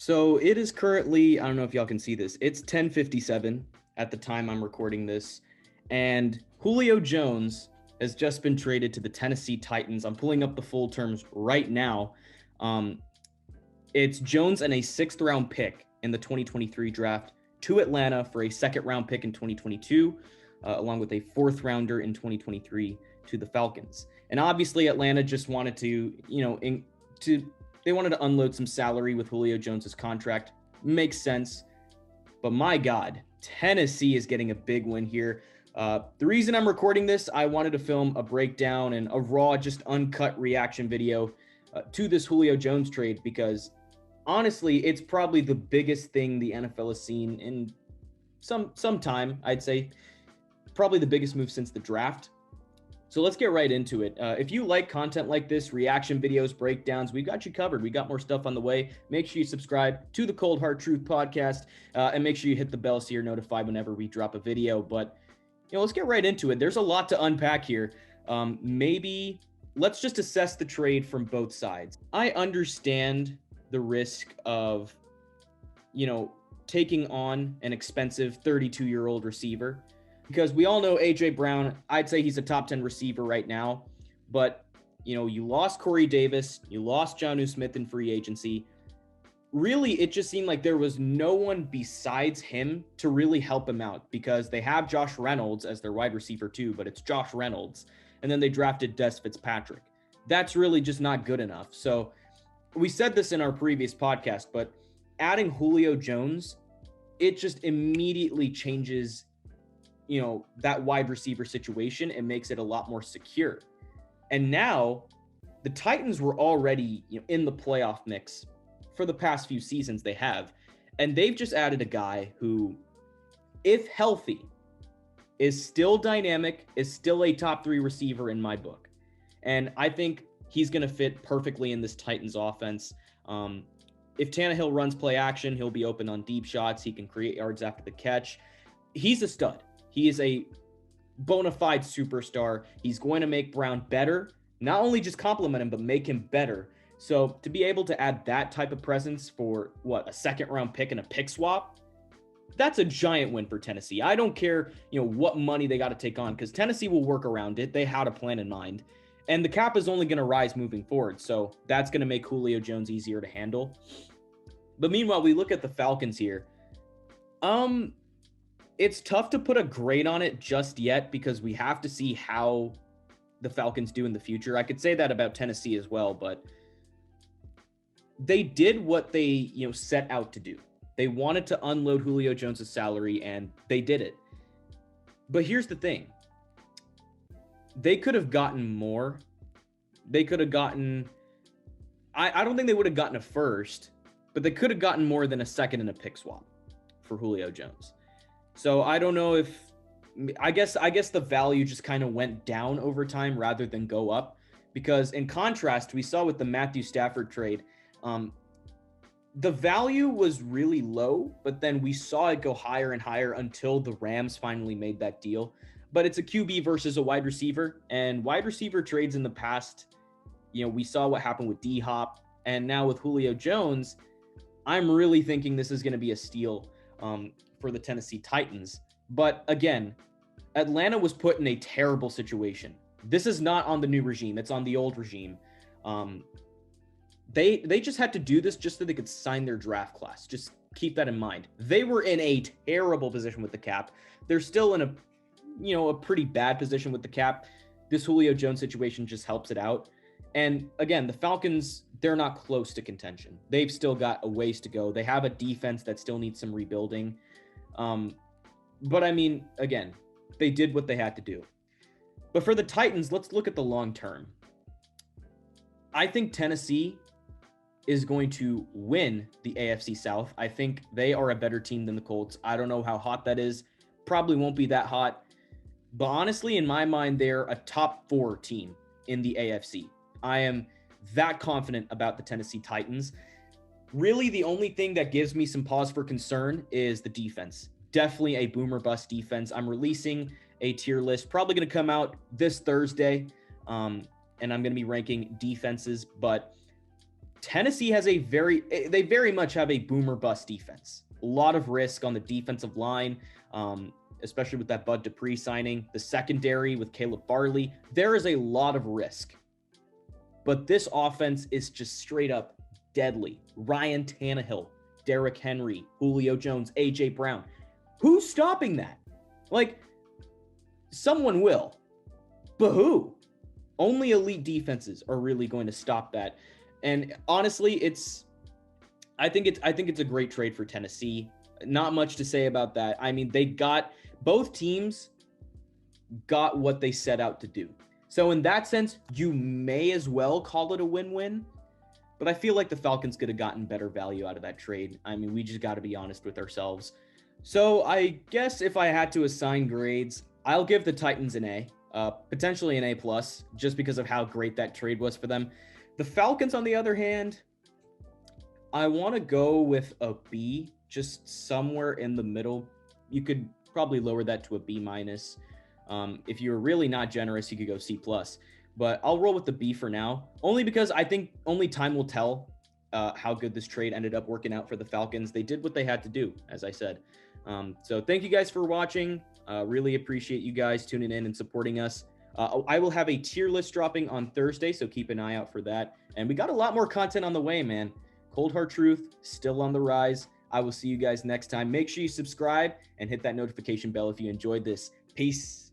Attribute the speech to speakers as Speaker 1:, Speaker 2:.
Speaker 1: So it is currently, I don't know if y'all can see this. It's 10:57 at the time I'm recording this. And Julio Jones has just been traded to the Tennessee Titans. I'm pulling up the full terms right now. Um, it's Jones and a sixth round pick in the 2023 draft to Atlanta for a second round pick in 2022, along with a fourth rounder in 2023 to the Falcons. And obviously, Atlanta just wanted to, they wanted to unload some salary with Julio Jones's contract. Makes sense. But my God, Tennessee is getting a big win here. The reason I'm recording this, I wanted to film a breakdown and a raw, just uncut reaction video to this Julio Jones trade because honestly, it's probably the biggest thing the NFL has seen in some time, I'd say. Probably the biggest move since the draft. So let's get right into it. If you like content like this, reaction videos, breakdowns, we got you covered. We got more stuff on the way. Make sure you subscribe to the Cold Hard Truth podcast and make sure you hit the bell so you're notified whenever we drop a video. But, let's get right into it. There's a lot to unpack here. Maybe let's just assess the trade from both sides. I understand the risk of, taking on an expensive 32-year-old receiver. Because we all know A.J. Brown, I'd say he's a top 10 receiver right now. But, you lost Corey Davis, you lost Jonnu Smith in free agency. Really, it just seemed like there was no one besides him to really help him out because they have Josh Reynolds as their wide receiver too, but it's Josh Reynolds. And then they drafted Des Fitzpatrick. That's really just not good enough. So we said this in our previous podcast, but adding Julio Jones, it just immediately changes that wide receiver situation and makes it a lot more secure. And now the Titans were already in the playoff mix for the past few seasons they have. And they've just added a guy who, if healthy, is still dynamic, is still a top 3 receiver in my book. And I think he's going to fit perfectly in this Titans offense. If Tannehill runs play action, he'll be open on deep shots. He can create yards after the catch. He's a stud. He is a bona fide superstar. He's going to make Brown better, not only just compliment him, but make him better. So to be able to add that type of presence for a second round pick and a pick swap, that's a giant win for Tennessee. I don't care, what money they got to take on because Tennessee will work around it. They had a plan in mind. And the cap is only going to rise moving forward. So that's going to make Julio Jones easier to handle. But meanwhile, we look at the Falcons here. It's tough to put a grade on it just yet because we have to see how the Falcons do in the future. I could say that about Tennessee as well, but they did what they, set out to do. They wanted to unload Julio Jones' salary, and they did it. But here's the thing. They could have gotten more. They could have gotten... I don't think they would have gotten a first, but they could have gotten more than a second and a pick swap for Julio Jones. So I don't know if I guess the value just kind of went down over time rather than go up because in contrast, we saw with the Matthew Stafford trade, the value was really low, but then we saw it go higher and higher until the Rams finally made that deal. But it's a QB versus a wide receiver, and wide receiver trades in the past, we saw what happened with D-Hop, and now with Julio Jones, I'm really thinking this is going to be a steal. For the Tennessee Titans. But again, Atlanta was put in a terrible situation. This is not on the new regime. It's on the old regime. They just had to do this just so they could sign their draft class. Just keep that in mind. They were in a terrible position with the cap. They're still in a pretty bad position with the cap. This Julio Jones situation just helps it out. And again, the Falcons, they're not close to contention. They've still got a ways to go. They have a defense that still needs some rebuilding. But I mean, again, they did what they had to do. But for the Titans, let's look at the long term. I think Tennessee is going to win the AFC South. I think they are a better team than the Colts. I don't know how hot that is. Probably won't be that hot. But honestly, in my mind, they're a top 4 team in the AFC. I am that confident about the Tennessee Titans. Really, the only thing that gives me some pause for concern is the defense. Definitely a boomer bust defense. I'm releasing a tier list, probably going to come out this Thursday, and I'm going to be ranking defenses. But Tennessee has they very much have a boomer bust defense. A lot of risk on the defensive line, especially with that Bud Dupree signing. The secondary with Caleb Farley, there is a lot of risk. But this offense is just straight up deadly. Ryan Tannehill, Derrick Henry, Julio Jones, A.J. Brown. Who's stopping that? Like, someone will. But who? Only elite defenses are really going to stop that. And honestly, I think it's a great trade for Tennessee. Not much to say about that. I mean, both teams got what they set out to do. So in that sense, you may as well call it a win-win. But I feel like the Falcons could have gotten better value out of that trade. I mean, we just got to be honest with ourselves. So I guess if I had to assign grades, I'll give the Titans an A, potentially an A+, just because of how great that trade was for them. The Falcons, on the other hand, I want to go with a B, just somewhere in the middle. You could probably lower that to a B-. If you're really not generous, you could go C+. But I'll roll with the B for now, only because I think only time will tell how good this trade ended up working out for the Falcons. They did what they had to do, as I said. So thank you guys for watching. Really appreciate you guys tuning in and supporting us. I will have a tier list dropping on Thursday, so keep an eye out for that. And we got a lot more content on the way, man. Cold Hard Truth, still on the rise. I will see you guys next time. Make sure you subscribe and hit that notification bell if you enjoyed this. Peace.